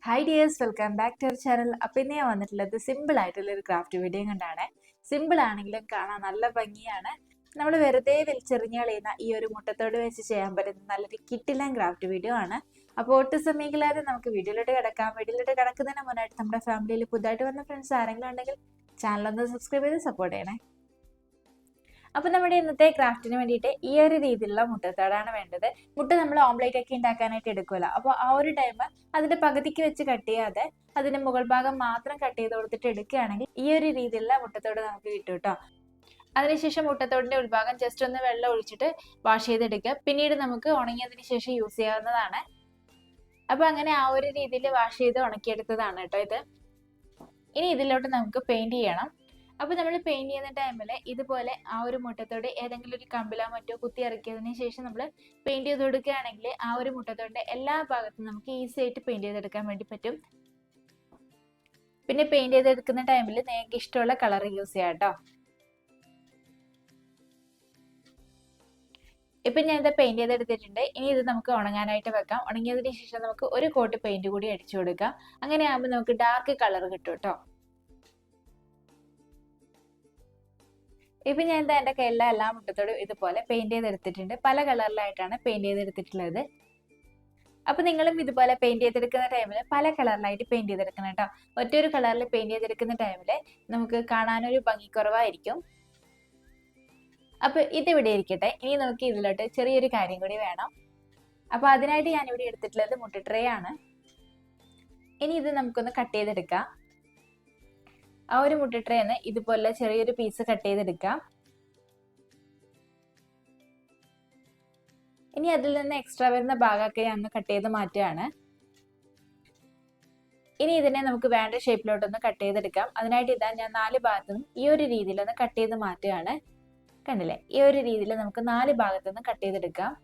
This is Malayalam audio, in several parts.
Hi dears, welcome back to our channel. അപ്പം ഇന്ന് ഞാൻ വന്നിട്ടുള്ളത് സിമ്പിൾ ആയിട്ടുള്ള ഒരു ക്രാഫ്റ്റ് വീഡിയോ കണ്ടാണ്. സിമ്പിൾ ആണെങ്കിലും കാണാൻ നല്ല ഭംഗിയാണ്. നമ്മൾ വെറുതെ വലിച്ചെറിഞ്ഞ് കളയുന്ന ഈ ഒരു മുട്ടത്തോട് വെച്ച് ചെയ്യാൻ പറ്റുന്ന നല്ലൊരു കിട്ടില്ലാൻ ക്രാഫ്റ്റ് വീഡിയോ ആണ്. അപ്പോൾ ഒട്ടും സമയമില്ലാതെ നമുക്ക് വീഡിയോയിലോട്ട് കിടക്കാം. വീഡിയോയിലോട്ട് കിടക്കുന്നതിന് മുന്നായിട്ട് നമ്മുടെ ഫാമിലിയിൽ പുതുതായിട്ട് വന്ന ഫ്രണ്ട്സ് ആരെങ്കിലും ഉണ്ടെങ്കിൽ ചാനലൊന്ന് സബ്സ്ക്രൈബ് ചെയ്ത് സപ്പോർട്ട് ചെയ്യണേ. അപ്പൊ നമ്മുടെ ഇന്നത്തെ ക്രാഫ്റ്റിന് വേണ്ടിയിട്ട് ഈ ഒരു രീതിയിലുള്ള മുട്ടത്തോടാണ് വേണ്ടത്. മുട്ട നമ്മൾ ഓംലേറ്റ് ഒക്കെ ഉണ്ടാക്കാനായിട്ട് എടുക്കുമല്ലോ. അപ്പോൾ ആ ഒരു ടൈം അതിന്റെ പകുതിക്ക് വെച്ച് കട്ട് ചെയ്യാതെ അതിന്റെ മുകൾ ഭാഗം മാത്രം കട്ട് ചെയ്ത് കൊടുത്തിട്ട് എടുക്കുകയാണെങ്കിൽ ഈ ഒരു രീതിയിലുള്ള മുട്ടത്തോട് നമുക്ക് കിട്ടും കേട്ടോ. അതിനുശേഷം മുട്ടത്തോടിന്റെ ഉൾഭാഗം ജസ്റ്റ് ഒന്ന് വെള്ളം ഒഴിച്ചിട്ട് വാഷ് ചെയ്തെടുക്കുക. പിന്നീട് നമുക്ക് ഉണങ്ങിയതിന് ശേഷം യൂസ് ചെയ്യാവുന്നതാണ്. അപ്പൊ അങ്ങനെ ആ ഒരു രീതിയിൽ വാഷ് ചെയ്ത് ഉണക്കിയെടുത്തതാണ് കേട്ടോ ഇത്. ഇനി ഇതിലോട്ട് നമുക്ക് പെയിന്റ് ചെയ്യണം. അപ്പൊ നമ്മൾ പെയിന്റ് ചെയ്യുന്ന ടൈമിൽ ഇതുപോലെ ആ ഒരു മുട്ടത്തോട് ഏതെങ്കിലും ഒരു കമ്പിലോ മറ്റോ കുത്തി ഇറക്കിയതിന് ശേഷം നമ്മൾ പെയിന്റ് ചെയ്ത് കൊടുക്കുകയാണെങ്കിൽ ആ ഒരു മുട്ടത്തോടിന്റെ എല്ലാ ഭാഗത്തും നമുക്ക് ഈസി ആയിട്ട് പെയിന്റ് ചെയ്തെടുക്കാൻ വേണ്ടി പറ്റും. പിന്നെ പെയിന്റ് ചെയ്തെടുക്കുന്ന ടൈമിൽ നിങ്ങൾക്ക് ഇഷ്ടമുള്ള കളർ യൂസ് ചെയ്യാം കേട്ടോ. ഇപ്പൊ ഞാൻ ഇത് പെയിന്റ് ചെയ്തെടുത്തിട്ടുണ്ട്. ഇനി ഇത് നമുക്ക് ഉണങ്ങാനായിട്ട് വെക്കാം. ഉണങ്ങിയതിന് ശേഷം നമുക്ക് ഒരു കോട്ട് പെയിന്റ് കൂടി അടിച്ചു കൊടുക്കാം. അങ്ങനെ ആകുമ്പോൾ നമുക്ക് ഡാർക്ക് കളർ കിട്ടും കേട്ടോ. ഇപ്പൊ ഞാൻ എന്റെ കയ്യിലുള്ള എല്ലാ മുട്ടത്തോടും ഇതുപോലെ പെയിന്റ് ചെയ്തെടുത്തിട്ടുണ്ട്. പല കളറിലായിട്ടാണ് പെയിന്റ് ചെയ്തെടുത്തിട്ടുള്ളത്. അപ്പൊ നിങ്ങളും ഇതുപോലെ പെയിന്റ് ചെയ്തെടുക്കുന്ന ടൈമിൽ പല കളറിലായിട്ട് പെയിന്റ് ചെയ്തെടുക്കണം കേട്ടോ. ഒറ്റൊരു കളറിൽ പെയിന്റ് ചെയ്തെടുക്കുന്ന ടൈമിൽ നമുക്ക് കാണാനൊരു ഭംഗിക്കുറവായിരിക്കും. അപ്പൊ ഇതിവിടെ ഇരിക്കട്ടെ. ഇനി നമുക്ക് ഇതിലോട്ട് ചെറിയൊരു കാര്യം കൂടി വേണം. അപ്പൊ അതിനായിട്ട് ഞാൻ ഇവിടെ എടുത്തിട്ടുള്ളത് മുട്ട ട്രേ ആണ്. ഇനി ഇത് നമുക്കൊന്ന് കട്ട് ചെയ്തെടുക്കാം. ആ ഒരു മുട്ട ട്രേന്ന് ഇതുപോലെ ചെറിയൊരു പീസ് കട്ട് ചെയ്തെടുക്കാം. ഇനി അതിൽ നിന്ന് എക്സ്ട്രാ വരുന്ന ഭാഗമൊക്കെ ഞാൻ കട്ട് ചെയ്ത് മാറ്റുകയാണ്. ഇനി ഇതിനെ നമുക്ക് വേണ്ട ഷേപ്പിലോട്ടൊന്ന് കട്ട് ചെയ്തെടുക്കാം. അതിനായിട്ട് ഇതാ ഞാൻ 4 ഭാഗത്തുനിന്നും ഈ ഒരു രീതിയിൽ ഒന്ന് കട്ട് ചെയ്ത് മാറ്റുകയാണ്. കണ്ടില്ലേ, ഈ ഒരു രീതിയിൽ നമുക്ക് 4 ഭാഗത്തുനിന്ന് കട്ട് ചെയ്തെടുക്കാം.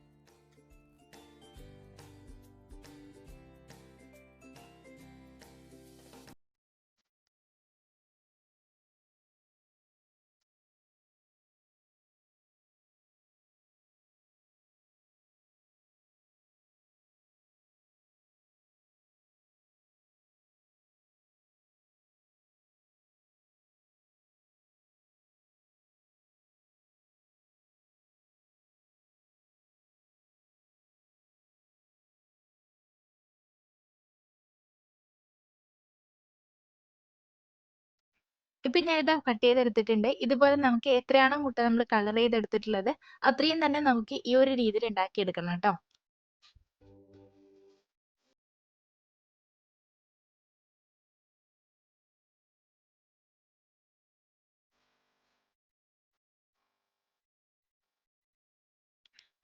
ഇപ്പൊ ഞാൻ ഇതാ കട്ട് ചെയ്തെടുത്തിട്ടുണ്ട്. ഇതുപോലെ നമുക്ക് എത്രയാണോ മുട്ട നമ്മൾ കളർ ചെയ്തെടുത്തിട്ടുള്ളത് അത്രയും തന്നെ നമുക്ക് ഈ ഒരു രീതിയിൽ ഉണ്ടാക്കിയെടുക്കണം കേട്ടോ.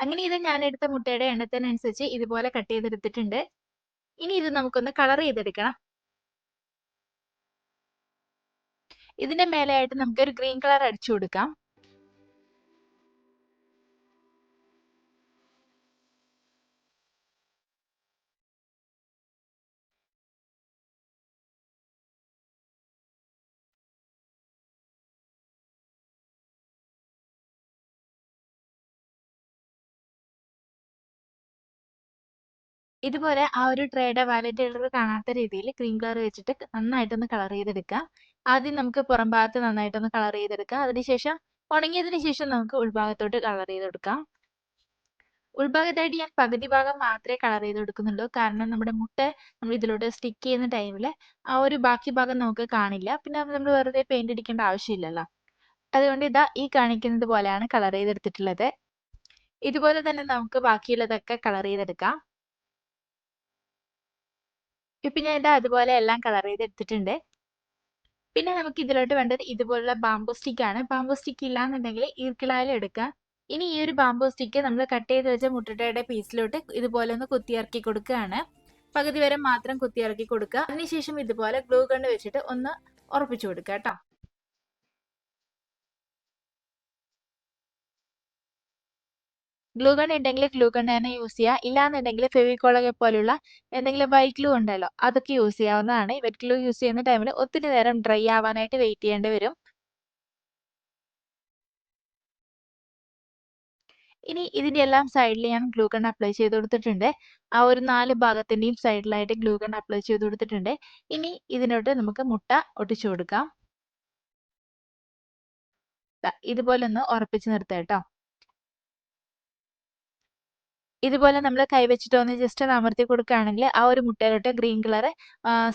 അങ്ങനെ ഇത് ഞാൻ എടുത്ത മുട്ടയുടെ എണ്ണത്തിനനുസരിച്ച് ഇതുപോലെ കട്ട് ചെയ്തെടുത്തിട്ടുണ്ട്. ഇനി ഇത് നമുക്കൊന്ന് കളർ ചെയ്തെടുക്കണം. ഇതിന്റെ മേലെയായിട്ട് നമുക്ക് ഒരു ഗ്രീൻ കളർ അടിച്ചു കൊടുക്കാം. ഇതുപോലെ ആ ഒരു ട്രേയുടെ വയലറ്റ് കളർ കാണാത്ത രീതിയിൽ ഗ്രീൻ കളർ വെച്ചിട്ട് നന്നായിട്ടൊന്ന് കളർ ചെയ്തെടുക്കാം. ആദ്യം നമുക്ക് പുറം ഭാഗത്ത് നന്നായിട്ടൊന്ന് കളർ ചെയ്തെടുക്കാം. അതിനുശേഷം ഉണങ്ങിയതിന് ശേഷം നമുക്ക് ഉൾഭാഗത്തോട്ട് കളർ ചെയ്തെടുക്കാം. ഉൾഭാഗത്തായിട്ട് ഞാൻ പകുതി ഭാഗം മാത്രമേ കളർ ചെയ്ത് കൊടുക്കുന്നുള്ളൂ. കാരണം നമ്മുടെ മുട്ട നമ്മൾ ഇതിലോട്ട് സ്റ്റിക്ക് ചെയ്യുന്ന ടൈമിൽ ആ ഒരു ബാക്കി ഭാഗം നമുക്ക് കാണില്ല. പിന്നെ നമ്മൾ വെറുതെ പെയിന്റ് അടിക്കേണ്ട ആവശ്യമില്ലല്ലോ. അതുകൊണ്ട് ഇതാ ഈ കാണിക്കുന്നത് പോലെയാണ് കളർ ചെയ്തെടുത്തിട്ടുള്ളത്. ഇതുപോലെ തന്നെ നമുക്ക് ബാക്കിയുള്ളതൊക്കെ കളർ ചെയ്തെടുക്കാം. ഇപ്പൊ ഞാൻ ഇതാ അതുപോലെ എല്ലാം കളർ ചെയ്തെടുത്തിട്ടുണ്ട്. പിന്നെ നമുക്ക് ഇതിലോട്ട് വേണ്ടത് ഇതുപോലുള്ള ബാംബൂ സ്റ്റിക്ക് ആണ്. ബാംബൂ സ്റ്റിക്ക് ഇല്ലാന്നുണ്ടെങ്കിൽ ഈർക്കിലായാലും എടുക്കാം. ഇനി ഈ ഒരു ബാംബൂ സ്റ്റിക്ക് നമ്മൾ കട്ട് ചെയ്ത് വെച്ച മുട്ടയുടെ പീസിലോട്ട് ഇതുപോലെ ഒന്ന് കുത്തിയിറക്കി കൊടുക്കുകയാണ്. പകുതി വരെ മാത്രം കുത്തിയിറക്കി കൊടുക്കുക. അതിനുശേഷം ഇതുപോലെ ഗ്ലൂ ഗൺ വെച്ചിട്ട് ഒന്ന് ഉറപ്പിച്ചു കൊടുക്കുക കേട്ടോ. ഗ്ലൂ ഗൺ ഉണ്ടെങ്കിൽ ഗ്ലൂ ഗൺ തന്നെ യൂസ് ചെയ്യുക. ഇല്ലാന്നുണ്ടെങ്കിൽ ഫെവിക്കോളൊക്കെ പോലുള്ള എന്തെങ്കിലും വൈറ്റ് ഗ്ലൂ ഉണ്ടല്ലോ, അതൊക്കെ യൂസ് ചെയ്യാവുന്നതാണ്. വെറ്റ് ഗ്ലൂ യൂസ് ചെയ്യുന്ന ടൈമിൽ ഒത്തിരി നേരം ഡ്രൈ ആവാനായിട്ട് വെയിറ്റ് ചെയ്യേണ്ടി വരും. ഇനി ഇതിന്റെ എല്ലാം സൈഡിൽ ഞാൻ ഗ്ലൂ ഗൺ അപ്ലൈ ചെയ്ത് കൊടുത്തിട്ടുണ്ട്. ആ ഒരു 4 ഭാഗത്തിന്റെയും സൈഡിലായിട്ട് ഗ്ലൂ ഗൺ അപ്ലൈ ചെയ്ത് കൊടുത്തിട്ടുണ്ട്. ഇനി ഇതിനോട്ട് നമുക്ക് മുട്ട ഒട്ടിച്ചു കൊടുക്കാം. ഇതുപോലെ ഒന്ന് ഉറപ്പിച്ച് നിർത്തുക കേട്ടോ. ഇതുപോലെ നമ്മൾ കൈ വെച്ചിട്ട് ഒന്ന് ജസ്റ്റ് ഒന്ന് അമർത്തി കൊടുക്കുകയാണെങ്കിൽ ആ ഒരു മുട്ടയിലോട്ട് ഗ്രീൻ കളർ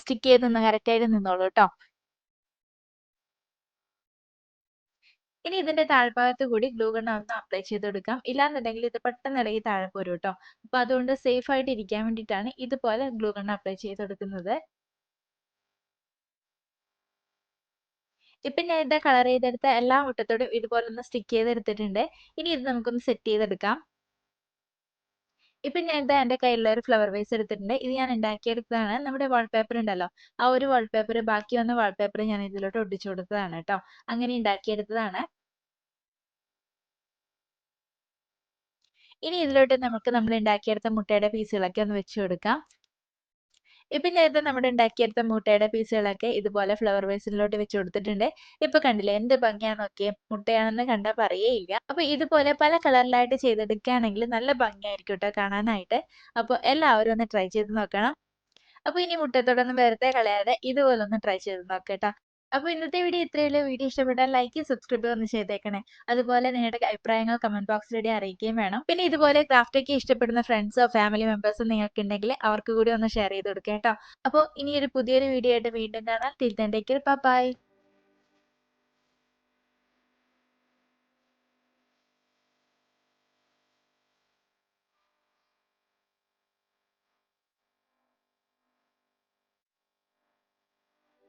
സ്റ്റിക്ക് ചെയ്ത് നിന്ന് കറക്റ്റ് ആയിട്ട് നിന്നോളൂ കേട്ടോ. ഇനി ഇതിന്റെ താഴ്ഭാഗത്ത് കൂടി ഗ്ലൂ ഗൺ ഒന്ന് അപ്ലൈ ചെയ്ത് കൊടുക്കാം. ഇല്ലാന്നുണ്ടെങ്കിൽ ഇത് പെട്ടെന്ന് ഇളകി താഴെ പോരും കേട്ടോ. അപ്പൊ അതുകൊണ്ട് സേഫ് ആയിട്ട് ഇരിക്കാൻ വേണ്ടിയിട്ടാണ് ഇതുപോലെ ഗ്ലൂ ഗൺ അപ്ലൈ ചെയ്ത് കൊടുക്കുന്നത്. ഇപ്പൊ ഞാൻ ഇത് കളർ ചെയ്തെടുത്ത എല്ലാ മുട്ടത്തോടും ഇതുപോലെ ഒന്ന് സ്റ്റിക്ക് ചെയ്തെടുത്തിട്ടുണ്ട്. ഇനി ഇത് നമുക്കൊന്ന് സെറ്റ് ചെയ്തെടുക്കാം. ഇപ്പൊ ഞാൻ ഇതാ എന്റെ കയ്യിലുള്ള ഒരു ഫ്ലവർ വേസ് എടുത്തിട്ടുണ്ട്. ഇത് ഞാൻ ഉണ്ടാക്കിയെടുത്തതാണ്. നമ്മുടെ വാൾപേപ്പർ ഉണ്ടല്ലോ, ആ ഒരു വാൾപേപ്പർ ബാക്കി വന്ന വാൾപേപ്പർ ഞാൻ ഇതിലോട്ട് ഒട്ടിച്ചു കൊടുത്തതാണ് കേട്ടോ. അങ്ങനെ ഉണ്ടാക്കിയെടുത്തതാണ്. ഇനി ഇതിലോട്ട് നമുക്ക് നമ്മൾ ഉണ്ടാക്കിയെടുത്ത മുട്ടയുടെ പീസുകളൊക്കെ ഒന്ന് വെച്ച് കൊടുക്കാം. ഇപ്പൊ ഞാൻ ഇത് നമ്മുടെ ഉണ്ടാക്കിയെടുത്ത മുട്ടയുടെ പീസുകളൊക്കെ ഇതുപോലെ ഫ്ലവർ വേസിലോട്ട് വെച്ച് കൊടുത്തിട്ടുണ്ട്. ഇപ്പൊ കണ്ടില്ലേ എന്ത് ഭംഗിയാന്ന് നോക്കിയേ. മുട്ടയാണെന്ന് കണ്ടാൽ പറയേയില്ല. അപ്പൊ ഇതുപോലെ പല കളറിലായിട്ട് ചെയ്തെടുക്കുകയാണെങ്കിൽ നല്ല ഭംഗിയായിരിക്കും കേട്ടോ കാണാനായിട്ട്. അപ്പൊ എല്ലാവരും ഒന്ന് ട്രൈ ചെയ്ത് നോക്കണം. അപ്പൊ ഇനി മുട്ടത്തോടൊന്നും വെറുതെ കളയാതെ ഇതുപോലെ ഒന്ന് ട്രൈ ചെയ്ത് നോക്കട്ടോ. അപ്പൊ ഇന്നത്തെ വീഡിയോ ഇത്രയേ ഉള്ളൂ. വീഡിയോ ഇഷ്ടപ്പെട്ടാൽ ലൈക്ക് സബ്സ്ക്രൈബ് ഒന്ന് ചെയ്തേക്കണേ. അതുപോലെ നിങ്ങളുടെ അഭിപ്രായങ്ങൾ കമന്റ് ബോക്സിലൂടെ അറിയിക്കുകയും വേണം. പിന്നെ ഇതുപോലെ ക്രാഫ്റ്റ് ഒക്കെ ഇഷ്ടപ്പെടുന്ന ഫ്രണ്ട്സോ ഫാമിലി മെമ്പേഴ്സോ നിങ്ങൾക്ക് ഉണ്ടെങ്കിൽ അവർക്ക് കൂടി ഒന്ന് ഷെയർ ചെയ്ത് കൊടുക്കാം കേട്ടോ. അപ്പോൾ ഇനി ഒരു പുതിയൊരു വീഡിയോ ആയിട്ട് വീണ്ടും കാണാം. Till then take care. By.